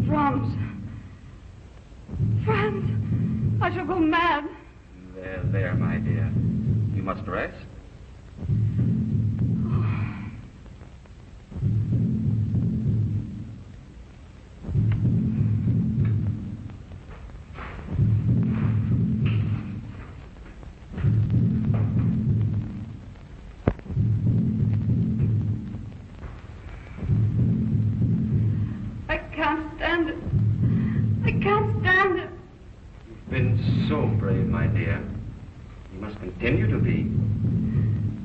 Drums. Franz, I shall go mad. There, my dear. You must rest. I can't stand it. I can't stand it. You've been so brave, my dear. You must continue to be.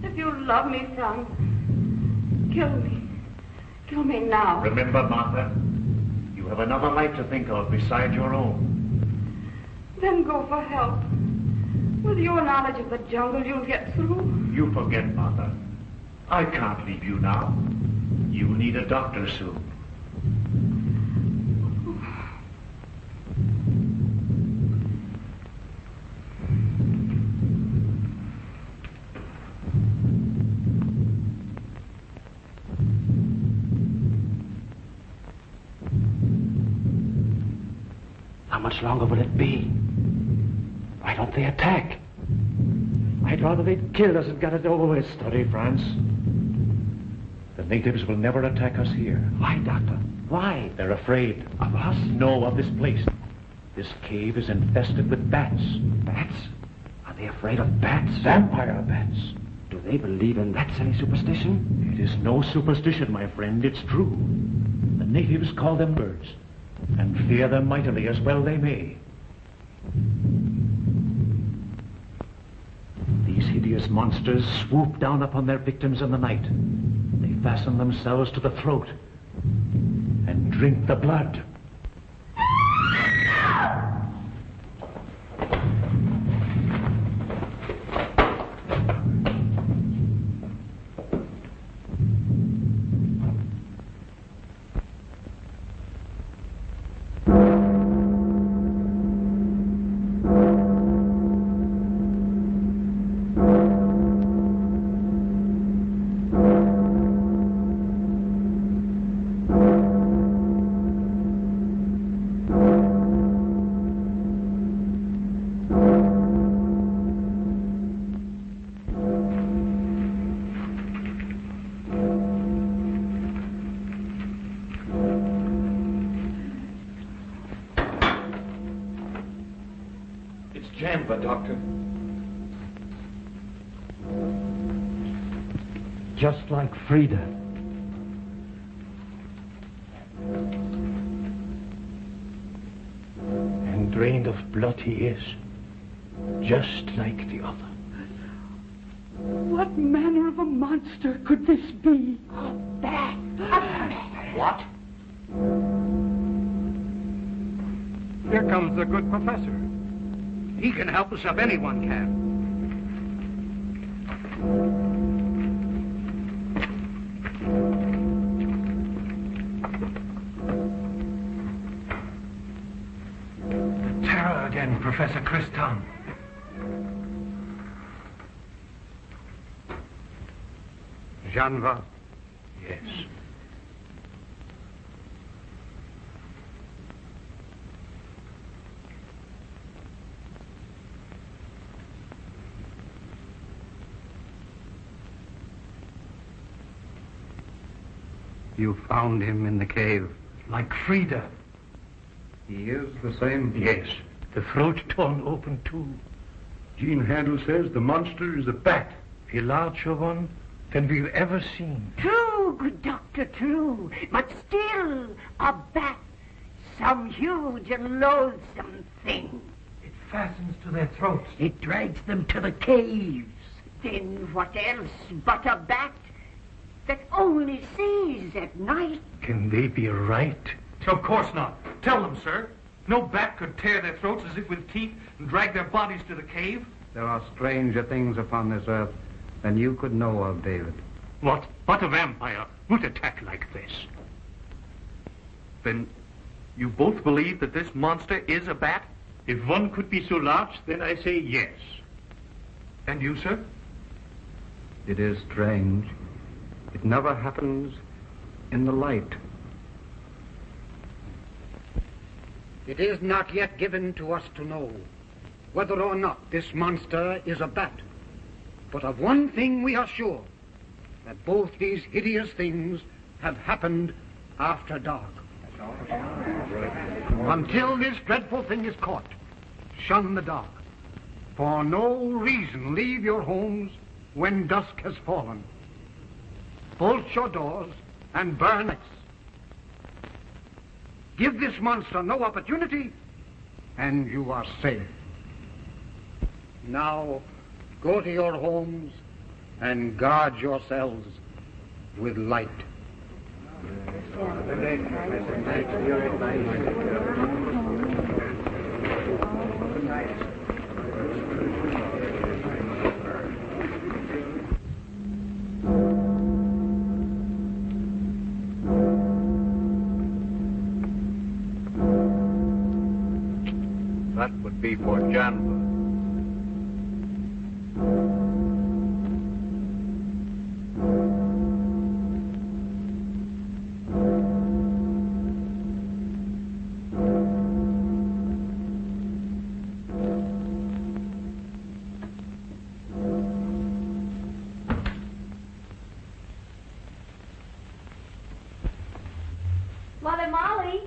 If you love me, Franz, kill me. Kill me now. Remember, Martha, you have another life to think of beside your own. Then go for help. With your knowledge of the jungle, you'll get through. You forget, Martha. I can't leave you now. You'll need a doctor soon. How much longer will it be? Why don't they attack? I'd rather they'd killed us and got it over with. Study, Franz. The natives will never attack us here. Why, Doctor? Why? They're afraid. Of us? No, of this place. This cave is infested with bats. Bats? Are they afraid of bats? Vampire bats. Do they believe in that silly superstition? It is no superstition, my friend. It's true. The natives call them birds, and fear them mightily, as well they may. These hideous monsters swoop down upon their victims in the night. They fasten themselves to the throat and drink the blood. Doctor. Just like Frida. And drained of blood he is, just like the other. What manner of a monster could this be? What? Here comes the good professor. He can help us if anyone can. Terror again, Professor Kristan. Janva? Yes. You found him in the cave. Like Frida. He is the same? Yes. The throat torn open too. Gene Handel says the monster is a bat. A larger one than we've ever seen. True, good doctor, true. But still, a bat. Some huge and loathsome thing. It fastens to their throats. It drags them to the caves. Then what else but a bat that only sees at night? Can they be right? Of course not. Tell them, sir. No bat could tear their throats as if with teeth and drag their bodies to the cave. There are stranger things upon this earth than you could know of, David. What? But a vampire would attack like this. Then you both believe that this monster is a bat? If one could be so large, then I say yes. And you, sir? It is strange. It never happens in the light. It is not yet given to us to know whether or not this monster is a bat. But of one thing we are sure, that both these hideous things have happened after dark. Until this dreadful thing is caught, shun the dark. For no reason leave your homes when dusk has fallen. Bolt your doors and burn lights. Give this monster no opportunity, and you are safe. Now, go to your homes and guard yourselves with light. That would be for Janva. Mother Molly.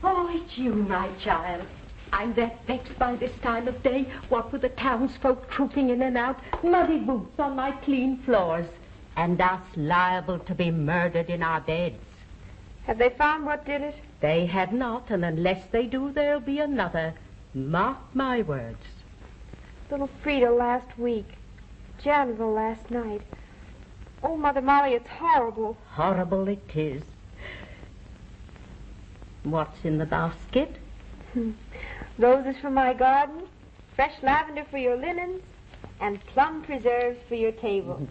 Oh, it's you, my child. I'm that vexed by this time of day, what with the townsfolk trooping in and out, muddy boots on my clean floors, and us liable to be murdered in our beds. Have they found what did it? They have not, and unless they do, there'll be another. Mark my words. Little Frida last week. Janville last night. Oh, Mother Molly, it's horrible. Horrible it is. What's in the basket? Roses for my garden, fresh lavender for your linens, and plum preserves for your table.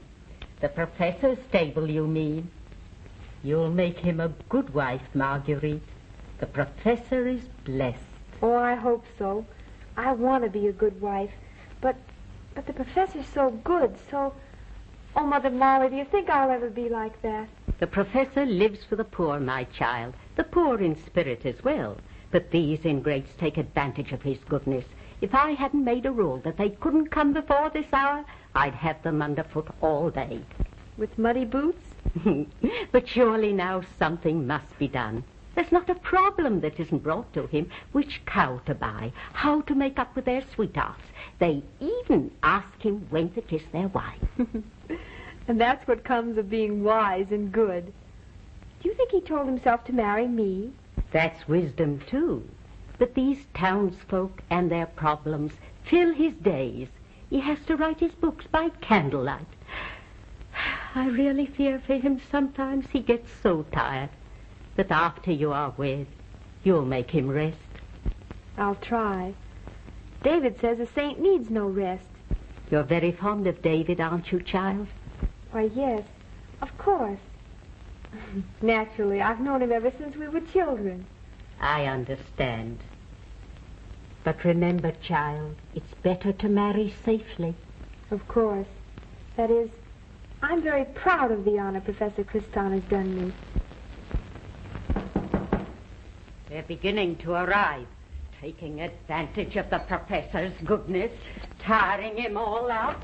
The professor's table, you mean? You'll make him a good wife, Marguerite. The professor is blessed. Oh, I hope so. I want to be a good wife. But the professor's so good, so... Oh, Mother Molly, do you think I'll ever be like that? The professor lives for the poor, my child. The poor in spirit as well. But these ingrates take advantage of his goodness. If I hadn't made a rule that they couldn't come before this hour, I'd have them underfoot all day. With muddy boots? But surely now something must be done. There's not a problem that isn't brought to him. Which cow to buy, how to make up with their sweethearts. They even ask him when to kiss their wife. And that's what comes of being wise and good. Do you think he told himself to marry me? That's wisdom, too. But these townsfolk and their problems fill his days. He has to write his books by candlelight. I really fear for him sometimes. He gets so tired that after you are wed, you'll make him rest. I'll try. David says a saint needs no rest. You're very fond of David, aren't you, child? Why, yes, of course. Naturally, I've known him ever since we were children. I understand. But remember, child, it's better to marry safely. Of course. That is, I'm very proud of the honor Professor Kristan has done me. They're beginning to arrive, taking advantage of the professor's goodness, tiring him all out.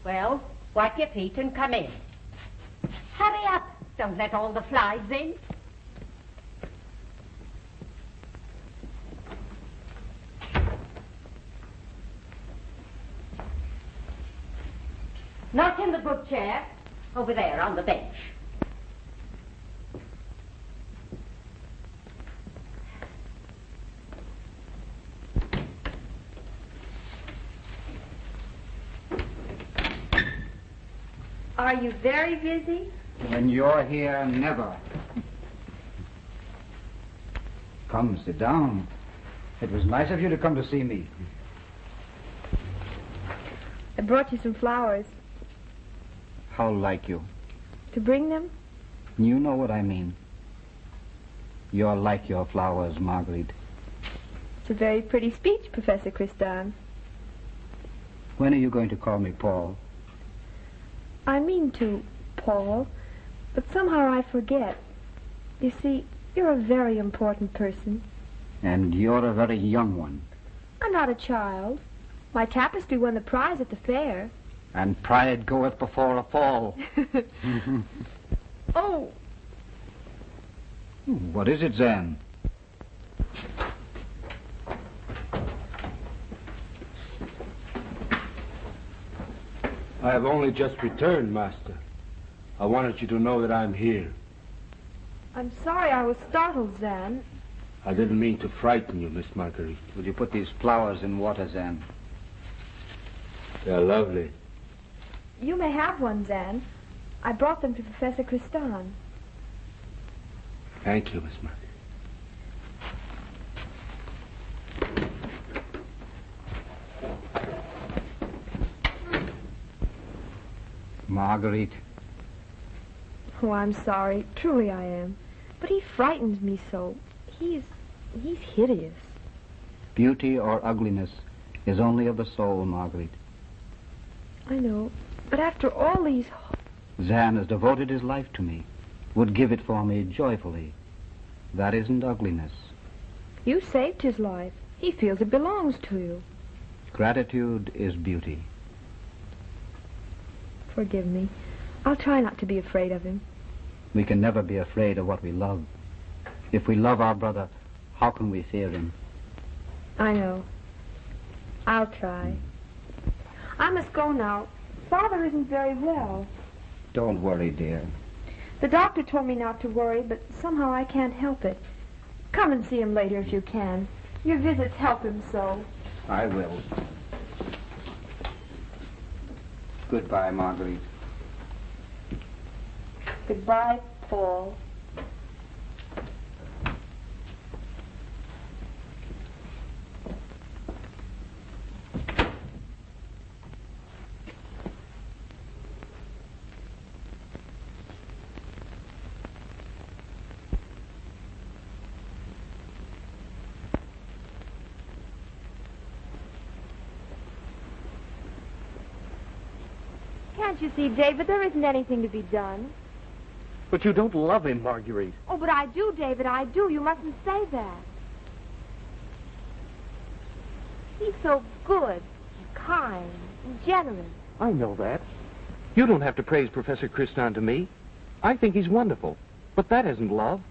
Well, wipe your feet and come in. Hurry up. Don't let all the flies in. Not in the good chair. Over there on the bench. Are you very busy? When you're here, never. Come, sit down. It was nice of you to come to see me. I brought you some flowers. How like you? To bring them? You know what I mean. You're like your flowers, Marguerite. It's a very pretty speech, Professor Kristan. When are you going to call me Paul? I mean to, Paul, but somehow I forget. You see, You're a very important person. And you're a very young one. I'm not a child. My tapestry won the prize at the fair. And pride goeth before a fall. Oh! What is it, Zan? I have only just returned, Master. I wanted you to know that I'm here. I'm sorry I was startled, Zan. I didn't mean to frighten you, Miss Marguerite. Will you put these flowers in water, Zan? They're lovely. You may have one, Zan. I brought them to Professor Kristan. Thank you, Miss Marguerite. Marguerite. Oh, I'm sorry. Truly I am. But he frightens me so. He's hideous. Beauty or ugliness is only of the soul, Marguerite. I know. But after all these... Zan has devoted his life to me. Would give it for me joyfully. That isn't ugliness. You saved his life. He feels it belongs to you. Gratitude is beauty. Forgive me. I'll try not to be afraid of him. We can never be afraid of what we love. If we love our brother, how can we fear him? I know. I'll try. I must go now. Father isn't very well. Don't worry, dear. The doctor told me not to worry, but somehow I can't help it. Come and see him later if you can. Your visits help him so. I will. Goodbye, Marguerite. Goodbye, Paul. Can't you see, David, there isn't anything to be done. But you don't love him, Marguerite. Oh, but I do, David, I do. You mustn't say that. He's so good, and kind, and generous. I know that. You don't have to praise Professor Kristan to me. I think he's wonderful. But that isn't love.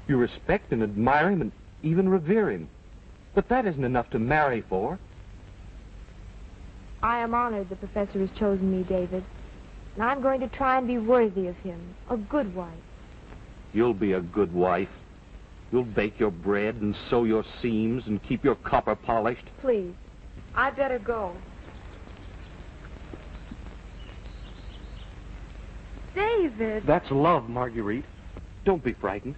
You respect and admire him and even revere him. But that isn't enough to marry for. I am honored the professor has chosen me, David. And I'm going to try and be worthy of him. A good wife. You'll be a good wife. You'll bake your bread and sew your seams and keep your copper polished. Please, I'd better go. David! That's love, Marguerite. Don't be frightened.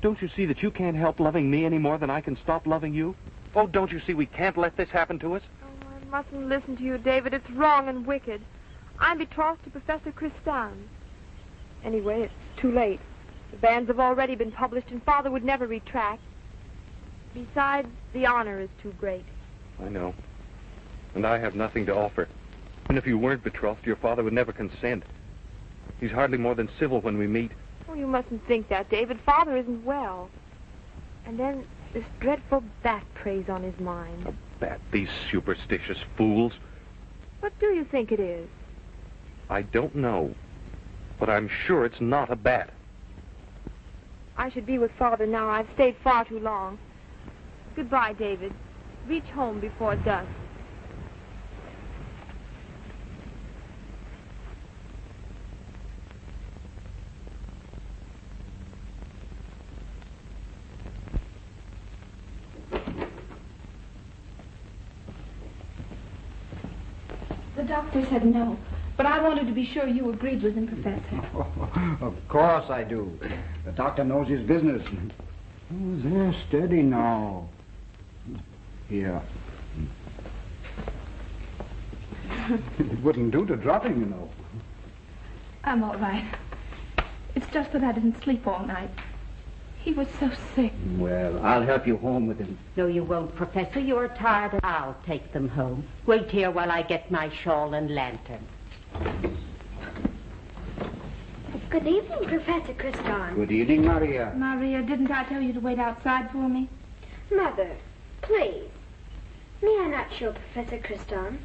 Don't you see that you can't help loving me any more than I can stop loving you? Oh, don't you see we can't let this happen to us? Oh, I mustn't listen to you, David. It's wrong and wicked. I'm betrothed to Professor Kristan. Anyway, it's too late. The bans have already been published, and Father would never retract. Besides, the honor is too great. I know. And I have nothing to offer. And if you weren't betrothed, your father would never consent. He's hardly more than civil when we meet. Oh, you mustn't think that, David. Father isn't well. And then this dreadful bat preys on his mind. A bat, these superstitious fools. What do you think it is? I don't know. But I'm sure it's not a bat. I should be with Father now. I've stayed far too long. Goodbye, David. Reach home before dusk. The doctor said no, but I wanted to be sure you agreed with him, Professor. Of course I do. The doctor knows his business. Oh, there, steady now. Here. It wouldn't do to drop him, you know. I'm all right. It's just that I didn't sleep all night. He was so sick. Well, I'll help you home with him. No, you won't, Professor. You're tired, and I'll take them home. Wait here while I get my shawl and lantern. For Good evening, Professor Kristan. Good evening, Maria. Maria, didn't I tell you to wait outside for me? Mother, please. May I not show Professor Kristan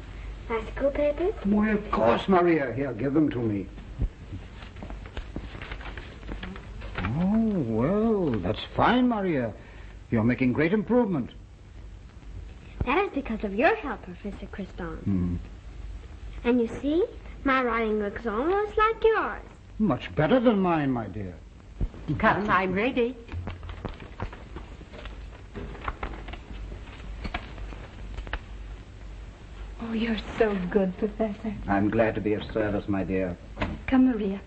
my school papers? Why, of course, Maria. Here, give them to me. Oh, well, that's fine, Maria. You're making great improvement. That is because of your help, Professor Kristan. Hmm. And you see, my writing looks almost like yours. Much better than mine, my dear. Come, I'm ready. Oh, you're so good, Professor. I'm glad to be of service, my dear. Come, Maria.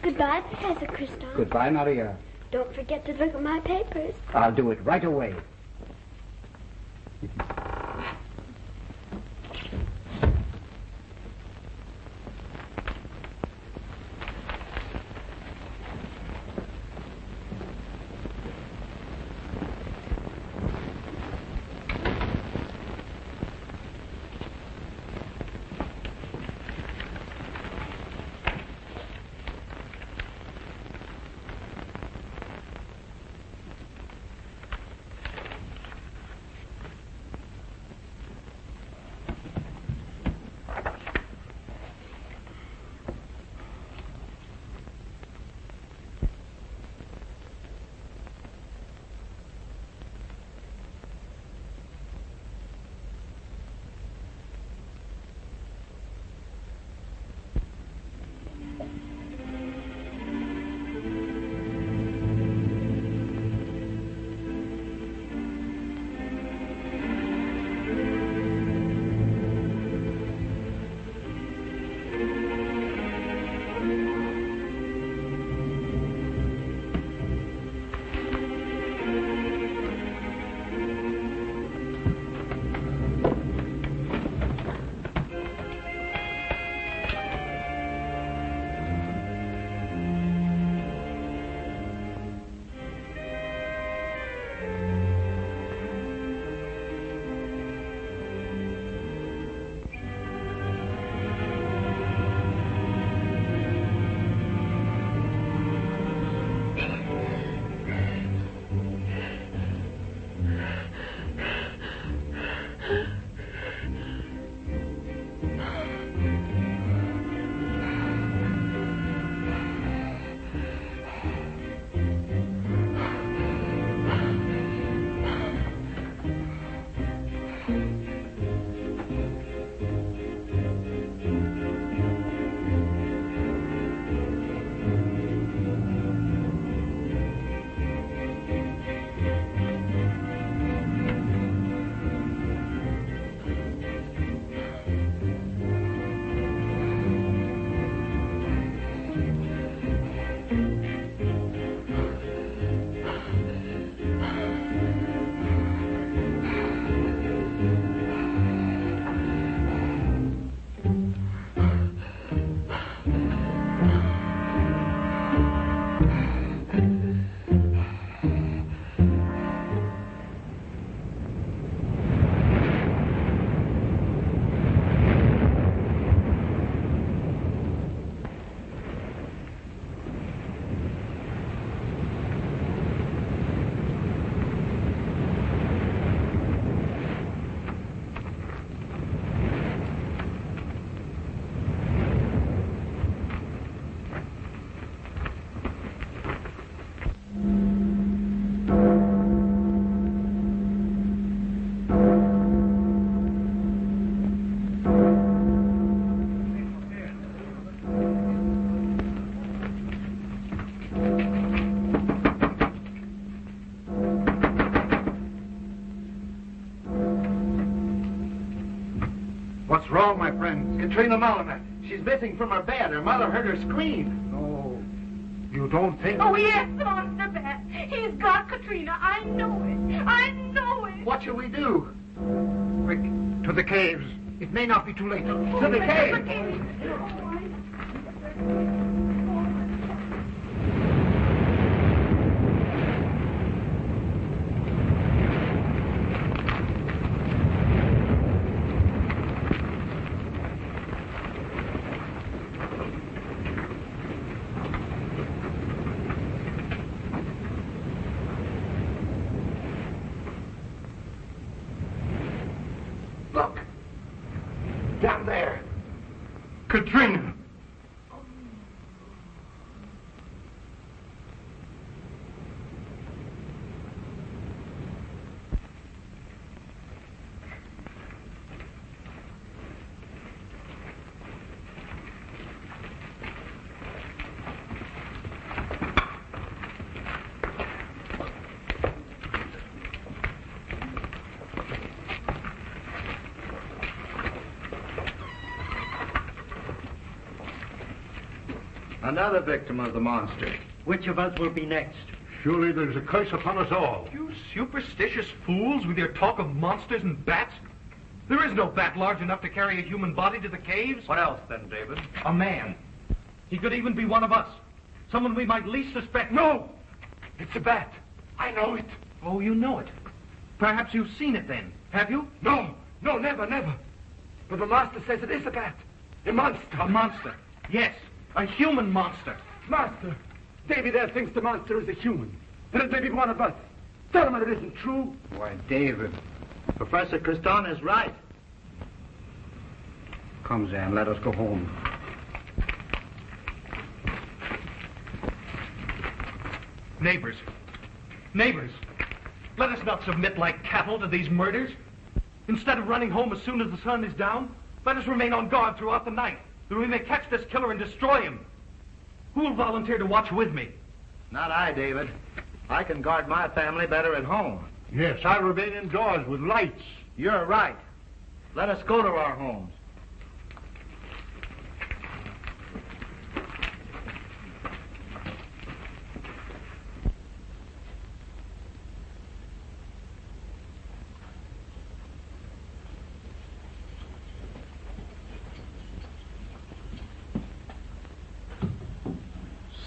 Goodbye, Professor Kristan. Goodbye, Maria. Don't forget to look at my papers. I'll do it right away. What's wrong, my friend? Katrina Mulliner. She's missing from her bed. Her mother heard her scream. No. You don't think... Oh, yes, on the bed. He's got Katrina. I know it. I know it. What shall we do? Quick, to the caves. It may not be too late. To the cave. To the cave. Katrina! Another victim of the monster. Which of us will be next? Surely there's a curse upon us all. You superstitious fools with your talk of monsters and bats. There is no bat large enough to carry a human body to the caves. What else then, David? A man. He could even be one of us. Someone we might least suspect. No! It's a bat. I know it. Oh, you know it. Perhaps you've seen it then, have you? No, never, never. But the master says it is a bat. A monster. A monster. Yes, a human monster. Master, Davy there thinks the monster is a human. But it may be one of us. Tell him that it isn't true. Why, David, Professor Kristan is right. Come, Zan, let us go home. Neighbors, let us not submit like cattle to these murders. Instead of running home as soon as the sun is down, let us remain on guard throughout the night, that we may catch this killer and destroy him. Who will volunteer to watch with me? Not I, David. I can guard my family better at home. Yes, I remain indoors with lights. You're right. Let us go to our homes.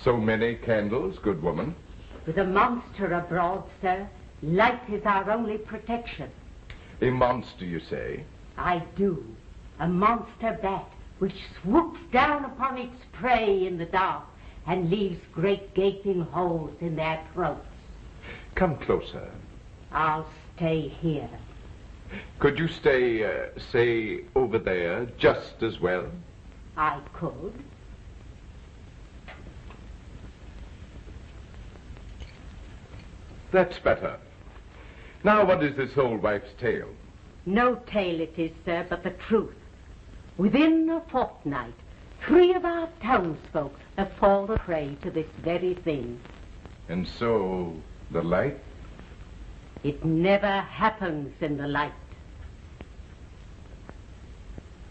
So many candles, good woman. With a monster abroad, sir, light is our only protection. A monster, you say? I do. A monster bat which swoops down upon its prey in the dark and leaves great gaping holes in their throats. Come closer. I'll stay here. Could you stay, say, over there, just as well? I could. That's better. Now, what is this old wife's tale? No tale it is, sir, but the truth. Within a fortnight, 3 of our townsfolk have fallen prey to this very thing. And so, the light? It never happens in the light.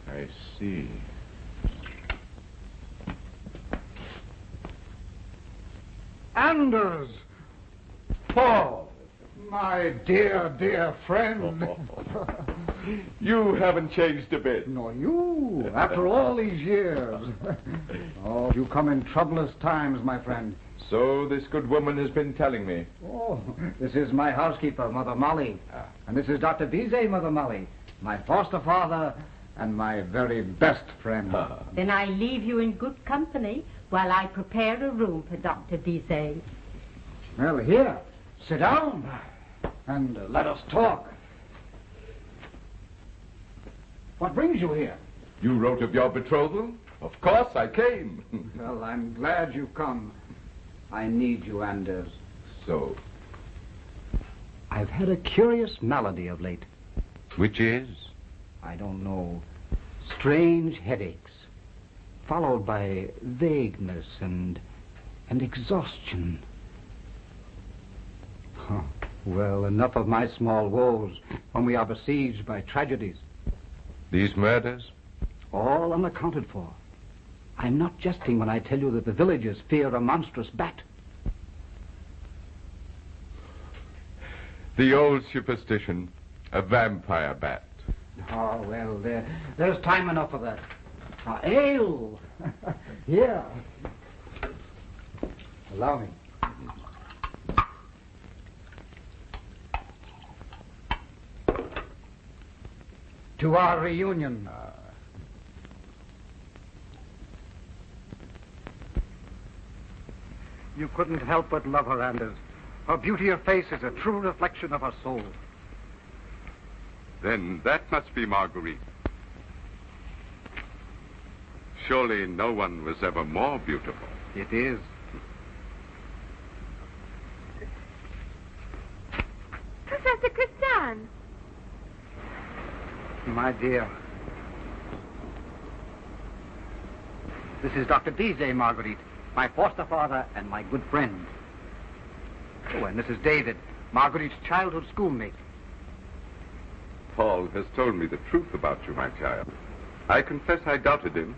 I see. Anders! Paul, my dear, dear friend. You haven't changed a bit. Nor you, after all these years. Oh, you come in troublous times, my friend. So this good woman has been telling me. Oh, this is my housekeeper, Mother Molly. And this is Dr. Bizet, Mother Molly, my foster father and my very best friend. Then I leave you in good company while I prepare a room for Dr. Bizet. Well, here, sit down and let us talk. What brings you here? You wrote of your betrothal? Of course I came. Well, I'm glad you've come. I need you, Anders. So? I've had a curious malady of late. Which is? I don't know. Strange headaches, followed by vagueness and exhaustion. Huh. Well, enough of my small woes when we are besieged by tragedies. These murders? All unaccounted for. I'm not jesting when I tell you that the villagers fear a monstrous bat. The old superstition, a vampire bat. Oh, well, there's time enough for that. Ale! Here. Allow me. To our reunion. You couldn't help but love her, Anders. Her beauty of face is a true reflection of her soul. Then that must be Marguerite. Surely no one was ever more beautiful. It is. Professor Kristan. My dear. This is Dr. Bizet, Marguerite, my foster father and my good friend. Oh, and this is David, Marguerite's childhood schoolmate. Paul has told me the truth about you, my child. I confess I doubted him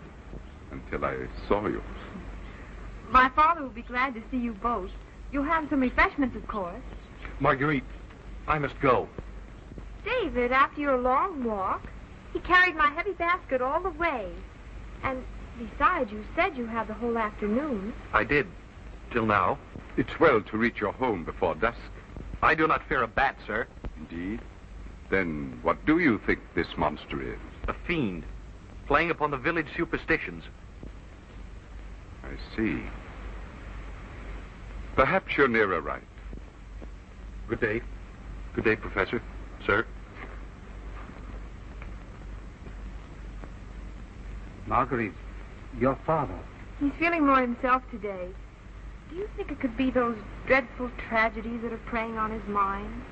until I saw you. My father will be glad to see you both. You'll have some refreshments, of course. Marguerite, I must go. David, after your long walk, he carried my heavy basket all the way. And besides, you said you had the whole afternoon. I did, till now. It's well to reach your home before dusk. I do not fear a bat, sir. Indeed? Then what do you think this monster is? A fiend, playing upon the village superstitions. I see. Perhaps you're nearer right. Good day. Good day, Professor. Sir. Marguerite, your father. He's feeling more himself today. Do you think it could be those dreadful tragedies that are preying on his mind?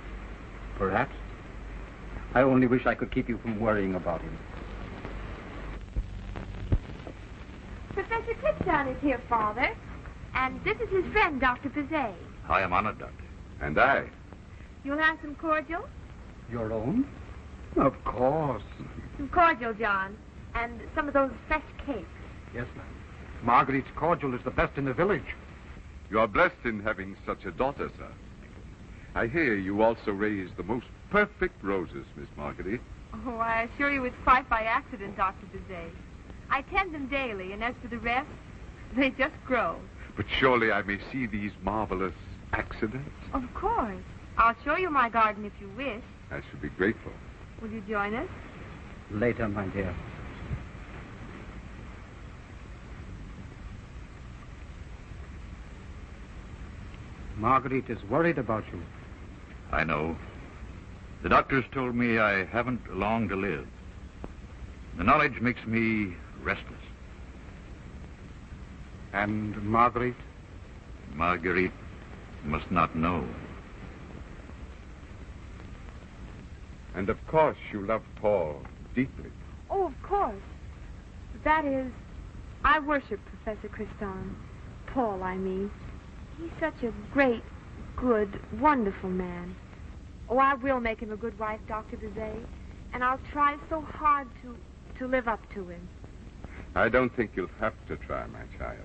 Perhaps. I only wish I could keep you from worrying about him. Professor Kristan is here, Father. And this is his friend, Dr. Bizet. I am honored, Doctor. And I. You'll have some cordial? Your own? Of course. Some cordial, John. And some of those fresh cakes. Yes, ma'am. Marguerite's cordial is the best in the village. You are blessed in having such a daughter, sir. I hear you also raise the most perfect roses, Miss Marguerite. Oh, I assure you it's quite by accident, Dr. Bizet. I tend them daily, and as for the rest, they just grow. But surely I may see these marvelous accidents? Of course. I'll show you my garden if you wish. I should be grateful. Will you join us? Later, my dear. Marguerite is worried about you. I know. The doctors told me I haven't long to live. The knowledge makes me restless. And Marguerite? Marguerite must not know. And of course you love Paul deeply. Oh, of course. That is, I worship Professor Kristan. Paul, I mean. He's such a great, good, wonderful man. Oh, I will make him a good wife, Dr. Bizet. And I'll try so hard to live up to him. I don't think you'll have to try, my child.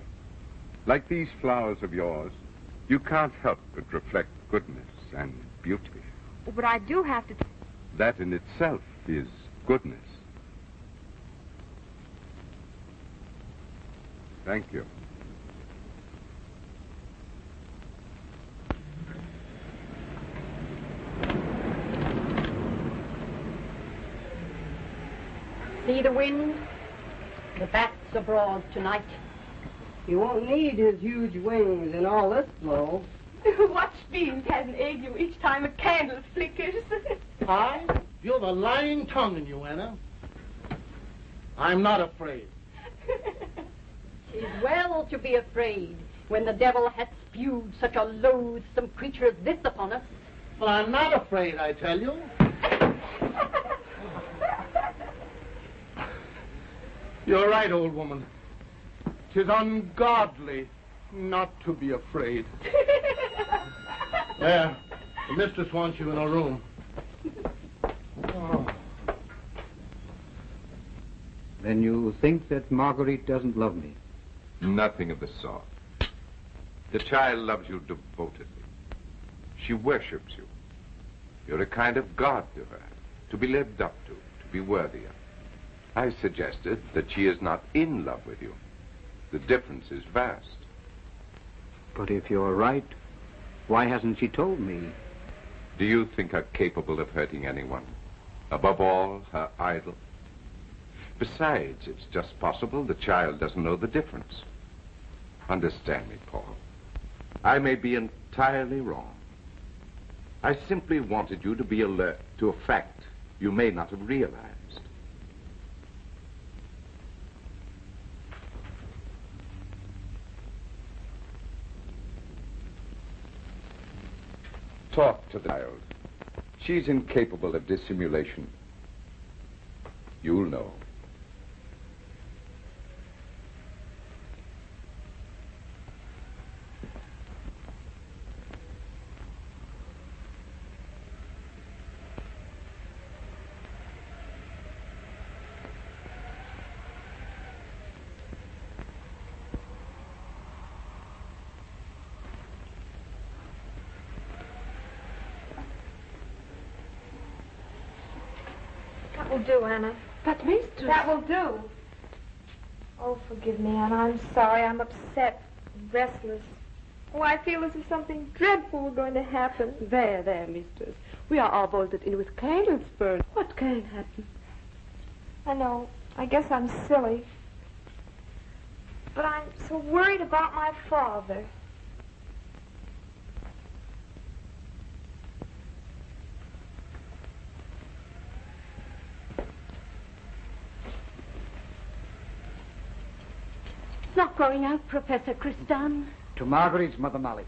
Like these flowers of yours, you can't help but reflect goodness and beauty. Oh, but I do have to... That in itself is goodness. Thank you. See the wind? The bat's abroad tonight. You won't need his huge wings in all this blow. What fiend has an ague each time a candle flickers? I? You're the lying tongue in you, Anna. I'm not afraid. 'Tis well to be afraid when the devil hath spewed such a loathsome creature as this upon us. Well, I'm not afraid, I tell you. You're right, old woman. 'Tis ungodly not to be afraid. There, the mistress wants you in her room. Oh. Then you think that Marguerite doesn't love me? Nothing of the sort. The child loves you devotedly. She worships you. You're a kind of god to her, to be lived up to be worthy of. I suggested that she is not in love with you. The difference is vast. But if you're right, why hasn't she told me? Do you think her capable of hurting anyone? Above all, her idol? Besides, it's just possible the child doesn't know the difference. Understand me, Paul. I may be entirely wrong. I simply wanted you to be alert to a fact you may not have realized. Talk to the child. She's incapable of dissimulation. You'll know. That will do, Anna. But, mistress... That will do. Oh, forgive me, Anna. I'm sorry. I'm upset, restless. Oh, I feel as if something dreadful were going to happen. There, mistress. We are all bolted in with candles burned. What can happen? I know. I guess I'm silly. But I'm so worried about my father. It's not going out, Professor Kristan. To Marguerite's, Mother Molly.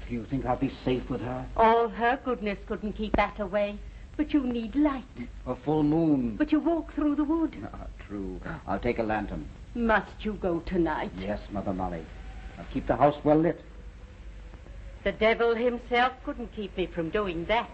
Do you think I'll be safe with her? All her goodness couldn't keep that away. But you need light. A full moon. But you walk through the wood. True. I'll take a lantern. Must you go tonight? Yes, Mother Molly. I'll keep the house well lit. The devil himself couldn't keep me from doing that.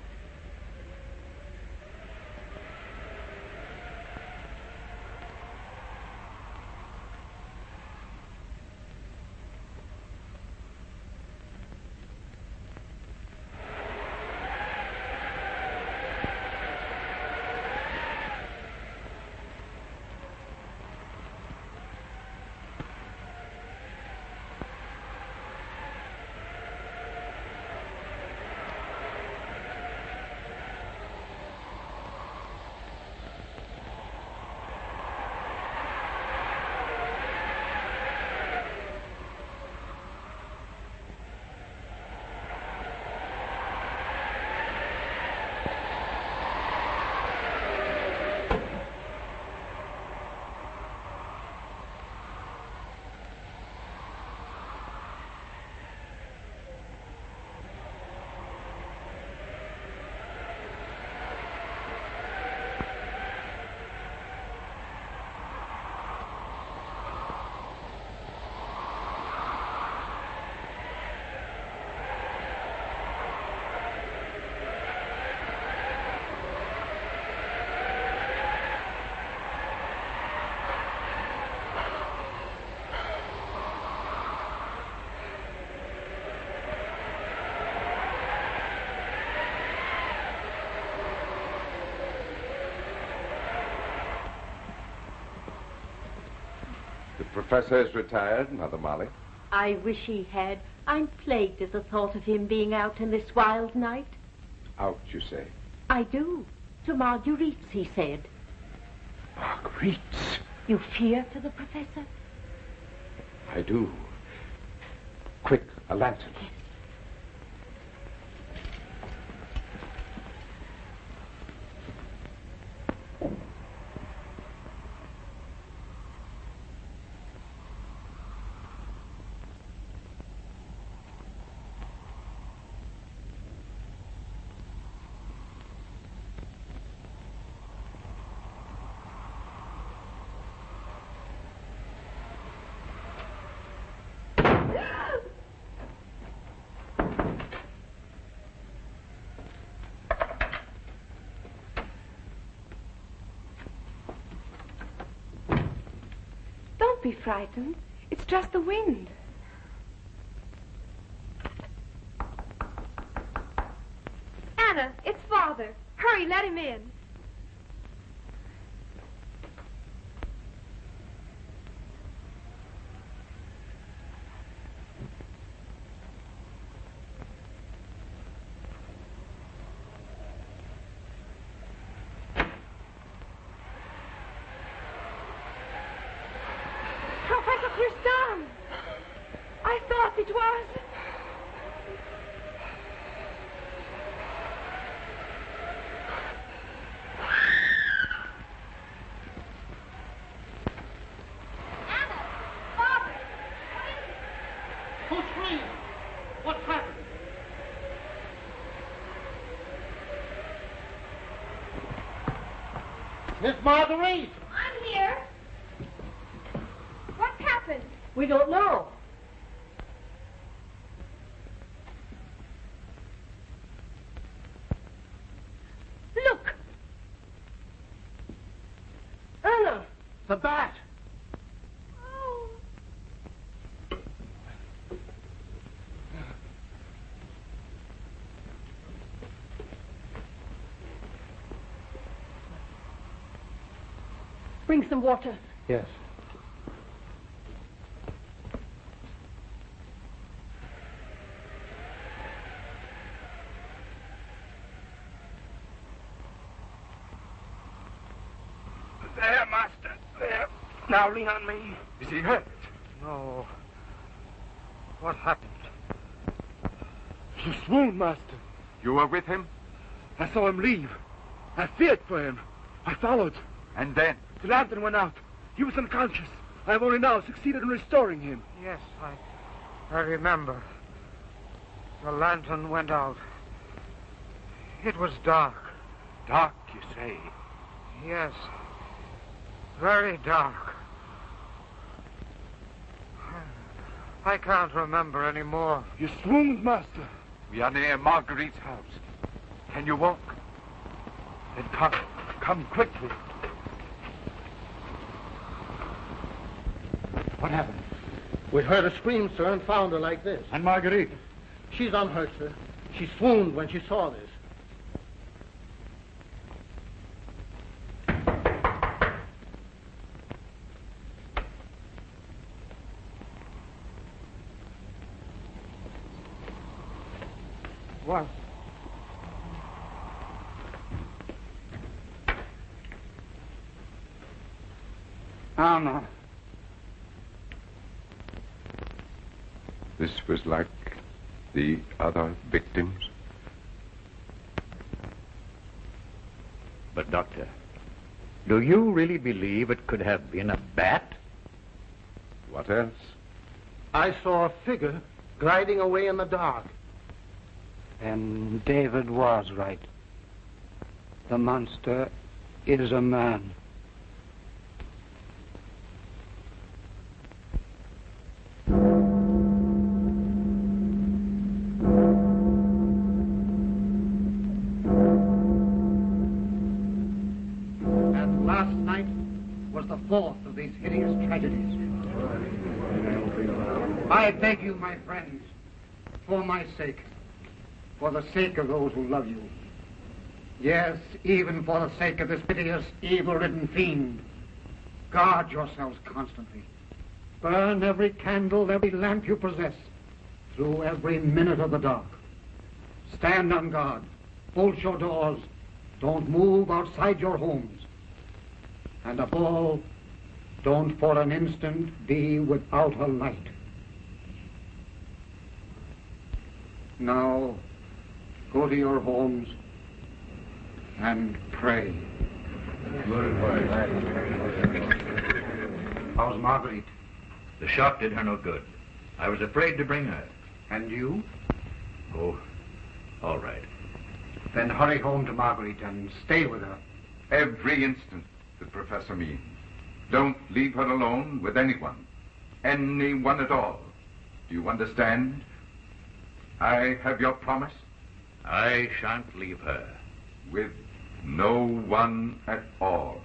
The professor is retired, Mother Molly. I wish he had. I'm plagued at the thought of him being out in this wild night. Out, you say? I do. To Marguerite's, he said. Marguerite's? You fear for the professor? I do. Quick, a lantern. Yes. Don't be frightened. It's just the wind. Anna, it's Father. Hurry, let him in. Professor Kristan! I thought it was. Who's screaming? What's happened? Miss Marguerite! I'm here. What's happened? We don't know. Look! Anna! The bat! Bring some water. Yes. There, Master. There. Now lean on me. Is he hurt? No. What happened? He swooned, Master. You were with him? I saw him leave. I feared for him. I followed. And then? The lantern went out. He was unconscious. I have only now succeeded in restoring him. Yes, I remember. The lantern went out. It was dark. Dark, you say? Yes. Very dark. I can't remember any more. You swooned, Master. We are near Marguerite's house. Can you walk? Then come. Come quickly. What happened? We heard a scream, sir, and found her like this. And Marguerite? She's unhurt, sir. She swooned when she saw this. What? Anna. This was like the other victims? But, Doctor, do you really believe it could have been a bat? What else? I saw a figure gliding away in the dark. And David was right. The monster is a man. And last night was the fourth of these hideous tragedies. I beg you, my friends, for my sake, for the sake of those who love you, yes, even for the sake of this hideous, evil-ridden fiend, guard yourselves constantly. Burn every candle, every lamp you possess, through every minute of the dark. Stand on guard. Bolt your doors. Don't move outside your homes. And above all, don't for an instant be without a light. Now, go to your homes and pray. How's Marguerite? The shot did her no good. I was afraid to bring her. And you? Oh, all right. Then hurry home to Marguerite and stay with her. Every instant, the professor means. Don't leave her alone with anyone. Anyone at all. Do you understand? I have your promise? I shan't leave her. With no one at all.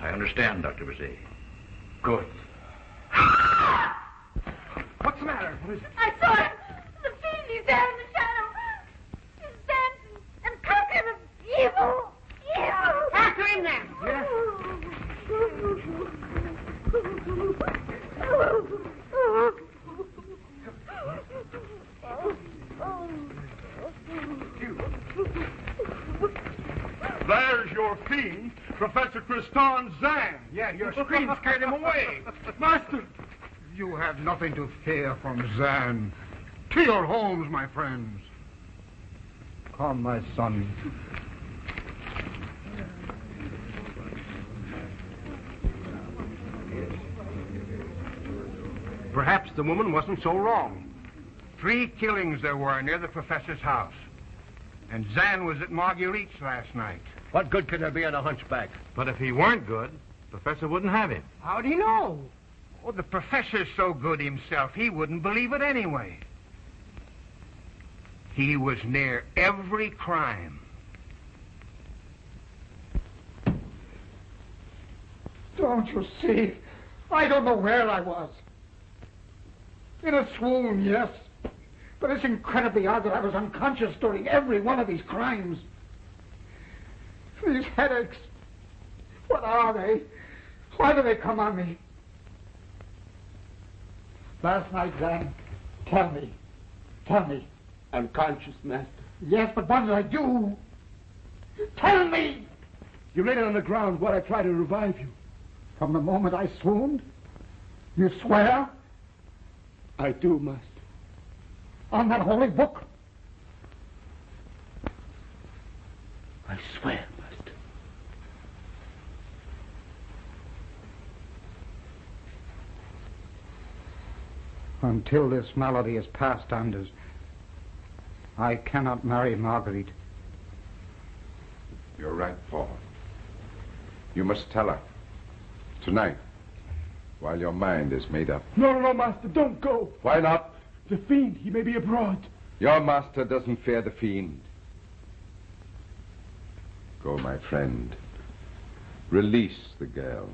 I understand, Dr. Brzee. Good. What's the matter? I saw him. The fiend, he's there in the shadow. He's dancing and crooked and evil. Evil. After him then. Yes. There's your fiend, Professor Kristan Zan. Yeah, your scream scared him away. Master! You have nothing to fear from Zan. To your homes, my friends. Come, my son. Perhaps the woman wasn't so wrong. 3 killings there were near the professor's house. And Zan was at Marguerite's last night. What good could there be in a hunchback? But if he weren't good, Professor wouldn't have him. How'd he know? Oh, the professor's so good himself, he wouldn't believe it anyway. He was near every crime. Don't you see? I don't know where I was. In a swoon, yes. But it's incredibly odd that I was unconscious during every one of these crimes. These headaches, what are they? Why do they come on me? Last night, Zan, tell me. Tell me. Unconscious, Master. Yes, but what did I do? Tell me! You laid it on the ground while I tried to revive you. From the moment I swooned? You swear? I do, Master. On that holy book? I swear, Master. Until this malady is past, Anders, I cannot marry Marguerite. You're right, Paul. You must tell her. Tonight, while your mind is made up. No, Master, don't go. Why not? The fiend, he may be abroad. Your master doesn't fear the fiend. Go, my friend. Release the girl.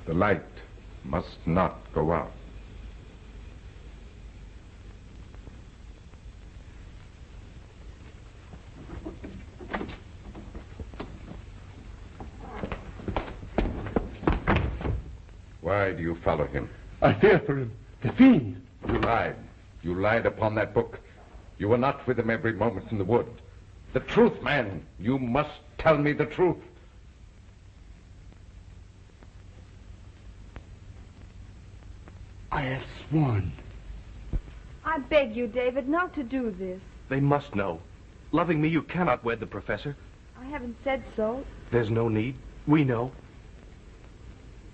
The light must not go out. Why do you follow him? I fear for him. The fiend. You lied. You lied upon that book. You were not with him every moment in the wood. The truth, man. You must tell me the truth. I have sworn. I beg you, David, not to do this. They must know. Loving me, you cannot wed the professor. I haven't said so. There's no need. We know.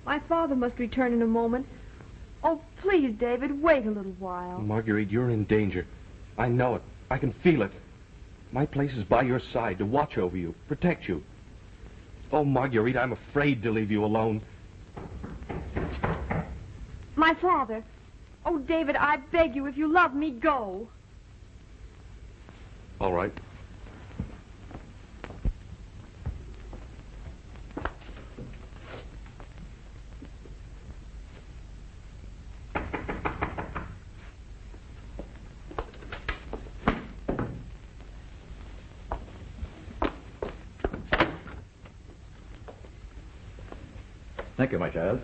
My father must return in a moment. Oh, please, David, wait a little while. Marguerite, you're in danger. I know it. I can feel it. My place is by your side to watch over you, protect you. Oh, Marguerite, I'm afraid to leave you alone. My father. Oh, David, I beg you, if you love me, go. All right. Thank you, my child.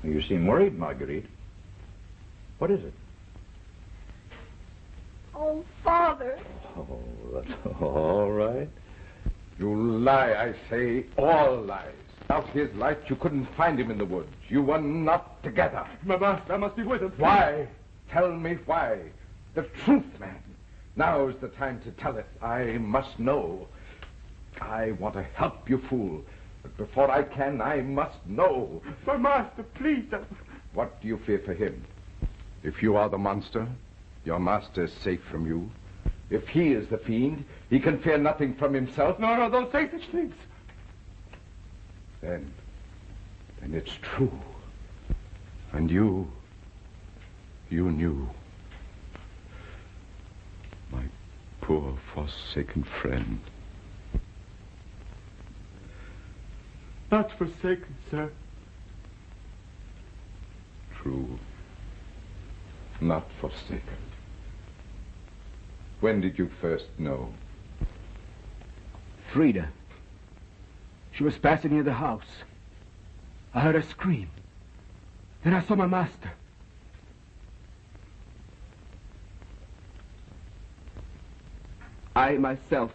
You seem worried, Marguerite. What is it? Oh, Father. Oh, that's all right. You lie, I say, all lies. Without his light, you couldn't find him in the woods. You were not together. My master, I must be with him. Why? Tell me why. The truth, man. Now's the time to tell it. I must know. I want to help you, fool. But before I can, I must know. My master, please. What do you fear for him? If you are the monster, your master is safe from you. If he is the fiend, he can fear nothing from himself. No, don't say such things. Then it's true. And you knew. My poor forsaken friend. Not forsaken, sir. True. Not forsaken. When did you first know? Frida. She was passing near the house. I heard her scream. Then I saw my master. I myself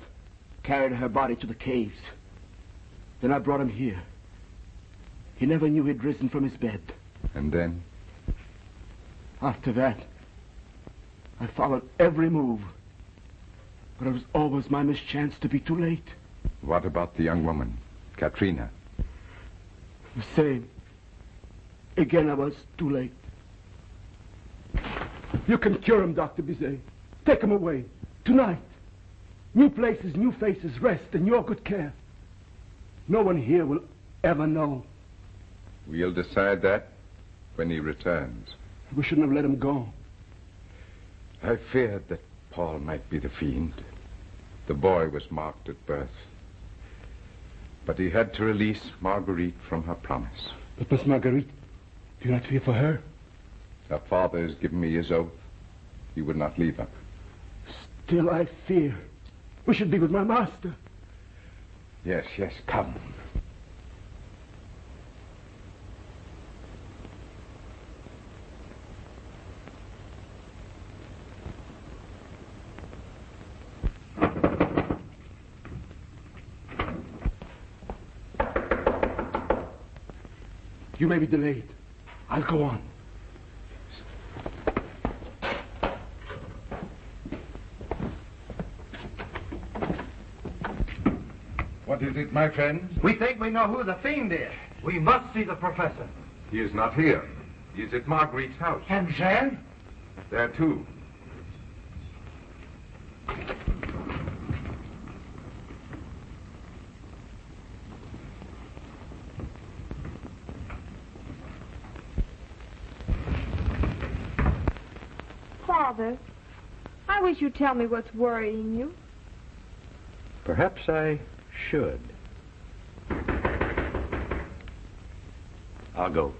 carried her body to the caves. Then I brought him here. He never knew he'd risen from his bed. And then? After that, I followed every move. But it was always my mischance to be too late. What about the young woman, Katrina? The same. Again, I was too late. You can cure him, Dr. Bizet. Take him away. Tonight. New places, new faces, rest, and your good care. No one here will ever know. We'll decide that when he returns. We shouldn't have let him go. I feared that Paul might be the fiend. The boy was marked at birth. But he had to release Marguerite from her promise. But Miss Marguerite, do you not fear for her? Her father has given me his oath. He would not leave her. Still, I fear. We should be with my master. Yes, come. You may be delayed. I'll go on. What is it, my friends? We think we know who the fiend is. We must see the professor. He is not here. He is at Marguerite's house. And Jeanne? There, too. Father, I wish you'd tell me what's worrying you. Perhaps I should. I'll go.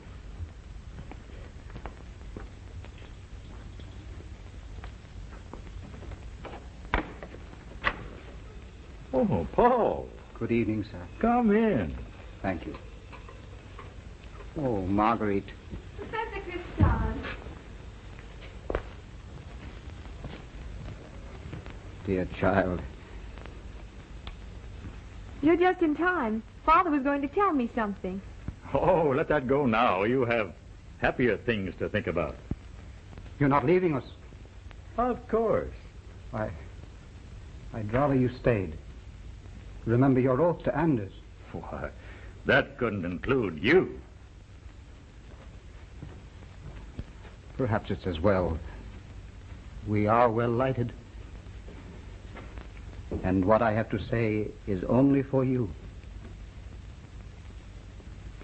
Oh, Paul. Good evening, sir. Come in. Thank you. Oh, Marguerite. Professor Kristan. Dear child. You're just in time. Father was going to tell me something. Oh, let that go now. You have happier things to think about. You're not leaving us? Of course. I'd rather you stayed. Remember your oath to Anders. Why, that couldn't include you. Perhaps it's as well. We are well lighted. And what I have to say is only for you.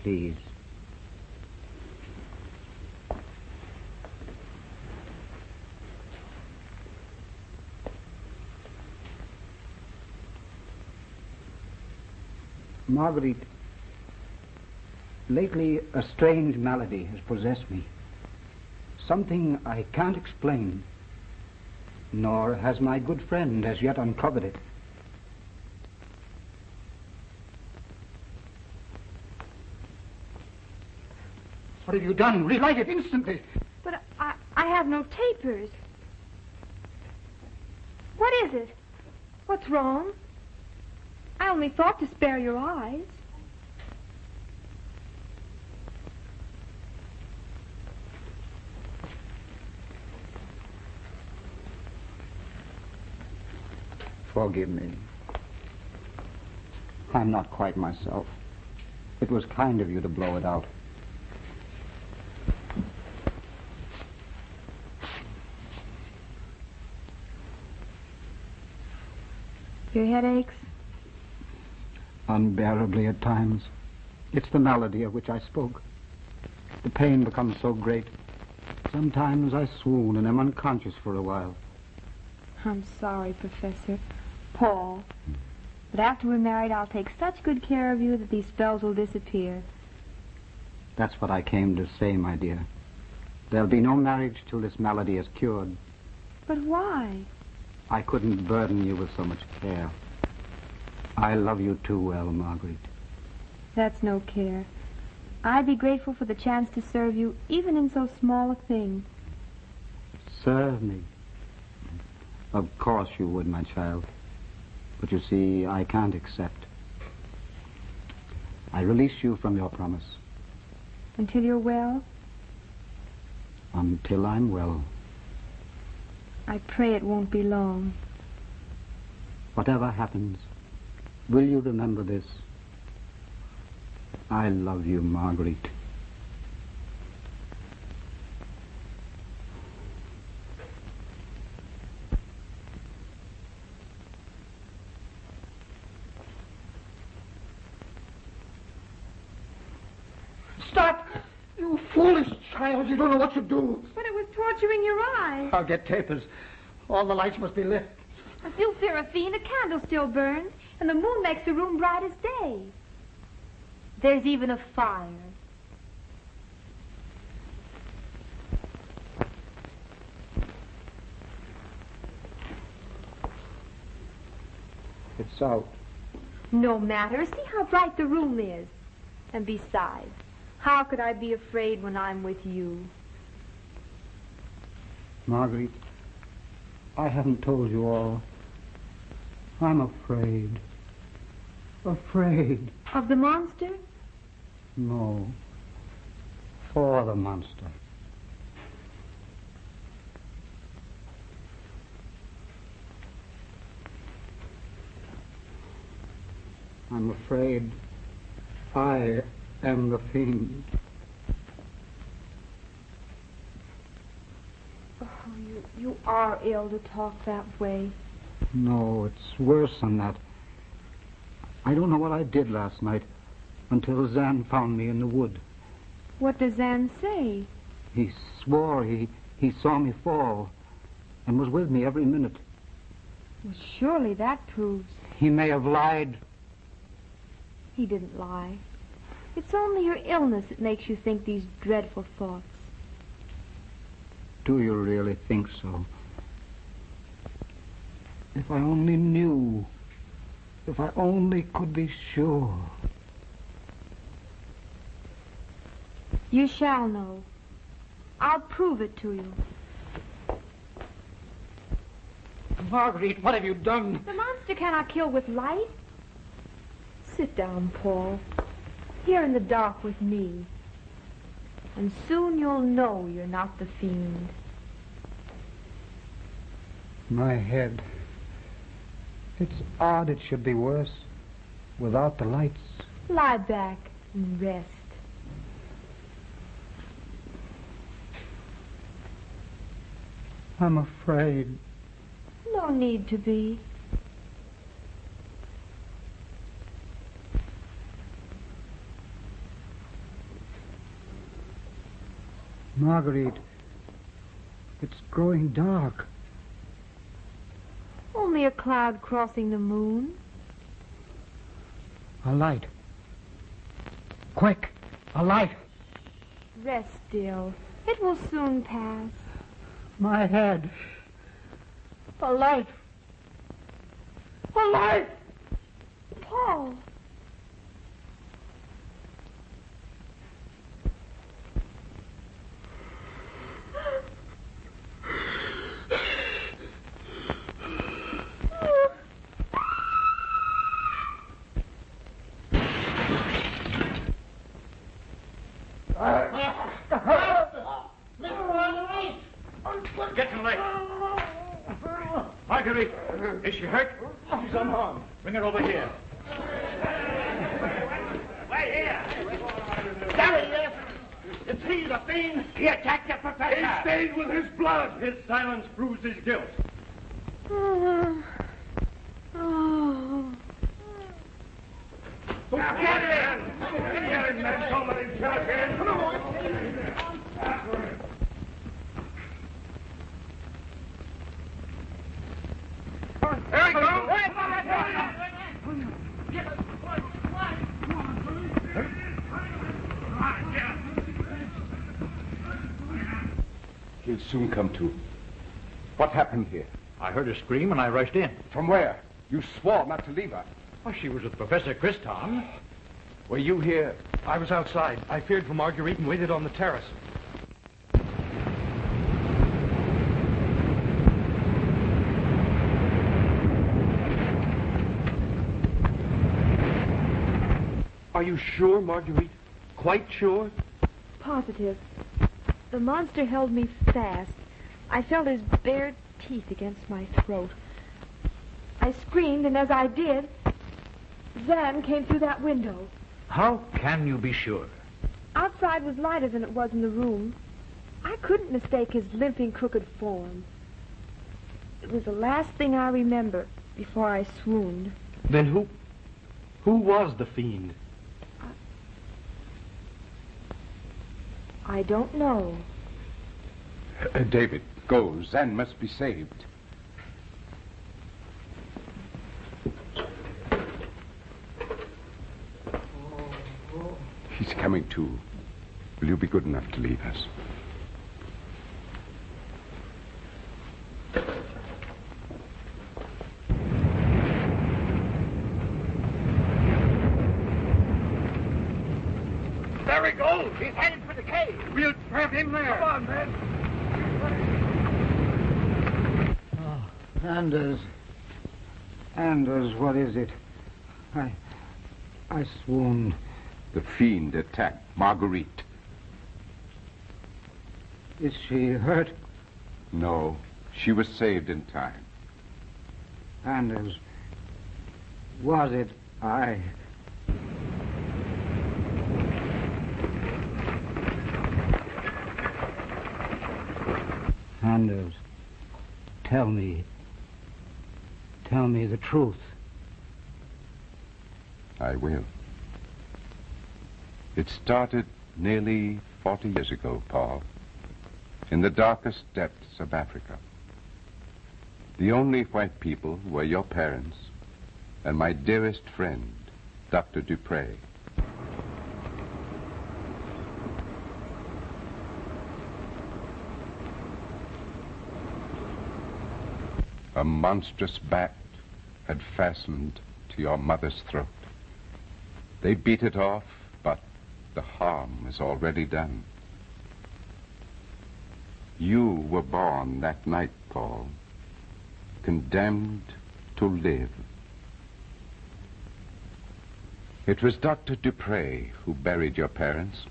Please. Marguerite, lately a strange malady has possessed me. Something I can't explain, nor has my good friend as yet uncovered it. What have you done? Relight it instantly. But I have no tapers. What is it? What's wrong? I only thought to spare your eyes. Forgive me. I'm not quite myself. It was kind of you to blow it out. Your head aches? Unbearably at times. It's the malady of which I spoke. The pain becomes so great. Sometimes I swoon and am unconscious for a while. I'm sorry, Professor. Paul. But after we're married, I'll take such good care of you that these spells will disappear. That's what I came to say, my dear. There'll be no marriage till this malady is cured. But why? I couldn't burden you with so much care. I love you too well, Marguerite. That's no care. I'd be grateful for the chance to serve you, even in so small a thing. Serve me. Of course you would, my child. But you see, I can't accept. I release you from your promise. Until you're well? Until I'm well. I pray it won't be long. Whatever happens, will you remember this? I love you, Marguerite. Stop! You foolish child, you don't know what to do. But it was torturing your eyes. I'll get tapers. All the lights must be lit. A few paraffin, a candle still burns, and the moon makes the room bright as day. There's even a fire. It's out. No matter. See how bright the room is. And besides, how could I be afraid when I'm with you? Marguerite, I haven't told you all. I'm afraid. Afraid. Of the monster? No. For the monster. I'm afraid I am the fiend. Oh, you are ill to talk that way. No, it's worse than that. I don't know what I did last night until Zan found me in the wood. What does Zan say? He swore he saw me fall and was with me every minute. Well, surely that proves... He may have lied. He didn't lie. It's only your illness that makes you think these dreadful thoughts. Do you really think so? If I only knew. If I only could be sure. You shall know. I'll prove it to you. Marguerite, what have you done? The monster cannot kill with light. Sit down, Paul. Here in the dark with me. And soon you'll know you're not the fiend. My head. It's odd it should be worse without the lights. Lie back and rest. I'm afraid. No need to be. Marguerite, it's growing dark. Only a cloud crossing the moon. A light. Quick, a light. Rest still. It will soon pass. My head. A light. A light! Paul. Get to the light. Marguerite, is she hurt? She's unharmed. Bring her over here. Wait here. There he is. Is he the fiend? He attacked the professor. He stained with his blood. His silence proves his guilt. Now get in. Get in, man. Somebody get in. Come on. There he goes. He'll soon come to. What happened here? I heard her scream and I rushed in. From where? You swore not to leave her. Well, she was with Professor Kristan. Were you here? I was outside. I feared for Marguerite and waited on the terrace. Are you sure, Marguerite? Quite sure? Positive. The monster held me fast. I felt his bared teeth against my throat. I screamed, and as I did, Zan came through that window. How can you be sure? Outside was lighter than it was in the room. I couldn't mistake his limping, crooked form. It was the last thing I remember before I swooned. Then who was the fiend? I don't know. David, go. Zan must be saved. He's coming to. Will you be good enough to leave us? There he goes. He's headed for the cave. We'll trap him there. Come on, man. Anders, what is it? I swooned. The fiend attacked Marguerite. Is she hurt? No, she was saved in time. Anders, was it I? Anders, tell me the truth. I will. It started nearly 40 years ago, Paul, in the darkest depths of Africa. The only white people were your parents and my dearest friend, Dr. Dupre. A monstrous bat had fastened to your mother's throat. They beat it off, but the harm is already done. You were born that night, Paul, condemned to live. It was Dr. Dupre who buried your parents,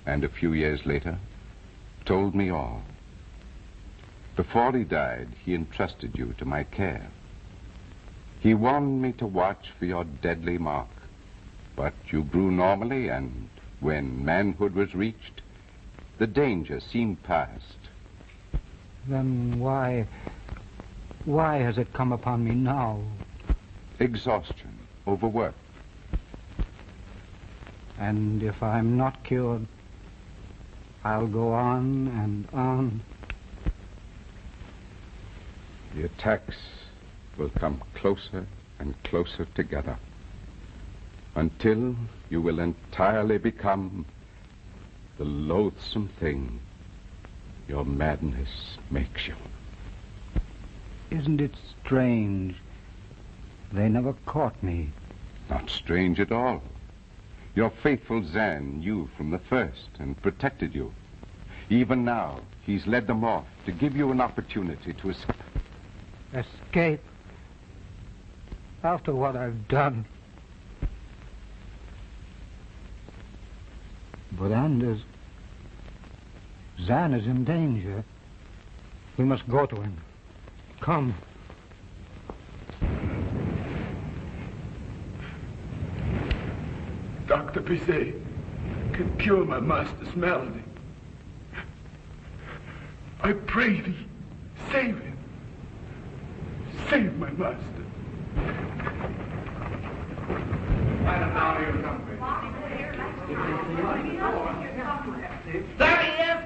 and a few years later, told me all. Before he died, he entrusted you to my care. He warned me to watch for your deadly mark, but you grew normally, and when manhood was reached, the danger seemed past. Then why has it come upon me now? Exhaustion, overwork. And if I'm not cured, I'll go on and on. The attacks will come closer and closer together until you will entirely become the loathsome thing your madness makes you. Isn't it strange? They never caught me. Not strange at all. Your faithful Zan knew from the first and protected you. Even now, he's led them off to give you an opportunity to escape. Escape? After what I've done. But Anders, Zan is in danger. We must go to him. Come. Dr. Bizet can cure my master's malady. I pray thee, save him. Save my master. There he is!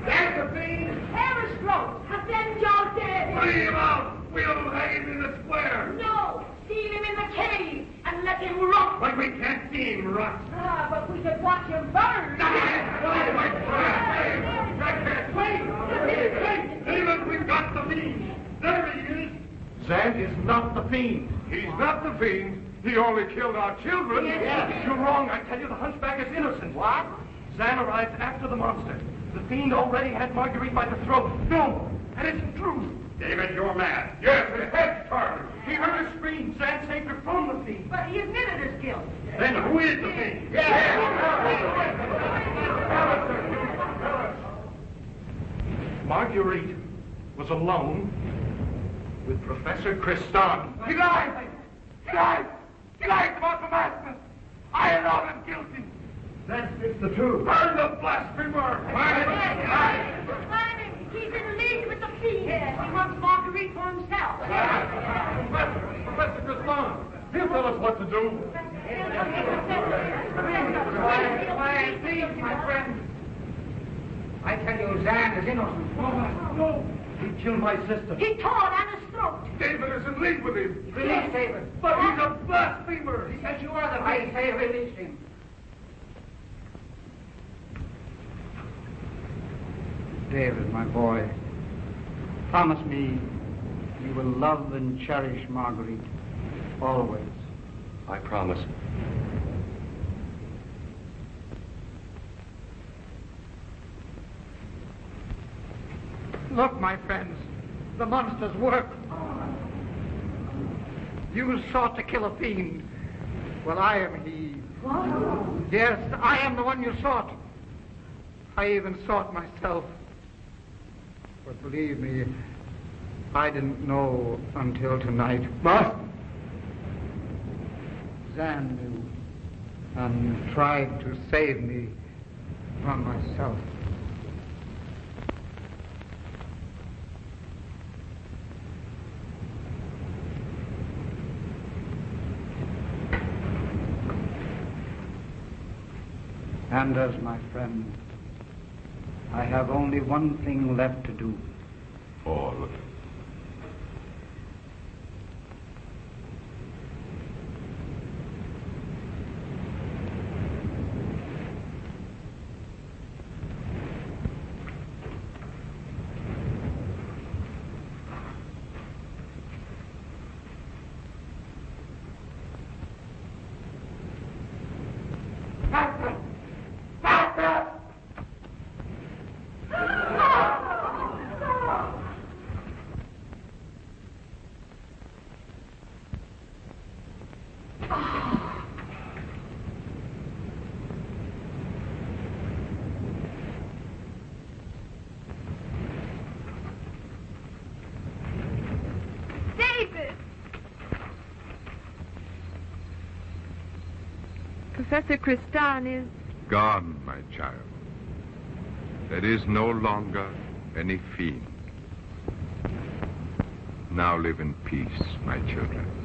There's the fiend! Harris Road! Avenge your dead! Bring him out! We'll hang him in the square! No! Seal him in the cave and let him rot! But we can't see him rot! Ah, but we could watch him burn! Wait! Even we've got the fiend! There he is! Zan is not the fiend. He's not the fiend. He only killed our children. Yes. You're wrong. I tell you, the hunchback is innocent. What? Zan arrived after the monster. The fiend already had Marguerite by the throat. No, that isn't true. David, you're mad. Yes, his head turned. He heard her scream. Zan saved her from the fiend. But he admitted his guilt. Then who is the fiend? Marguerite was alone with Professor Kristan. He lied! He lied! He lied about the master! I alone am guilty! It's the truth. Burn the blasphemer! He's in league with the fiend. He wants Marguerite for himself. Professor Kristan, he'll tell us what to do. Quiet, please, my friend. I tell you, Zan is innocent. No. He killed my sister. He tore Anna's throat. David is in league with him. Release David. But he's a blasphemer. He says you are the I say release him. David, my boy, promise me you will love and cherish Marguerite always. I promise. Look, my friends, the monster's work. You sought to kill a fiend. Well, I am he. Yes, I am the one you sought. I even sought myself. But believe me, I didn't know until tonight. What? Zan knew and tried to save me from myself. And as my friend, I have only one thing left to do. All. Professor Kristan is... Gone, my child. There is no longer any fiend. Now live in peace, my children.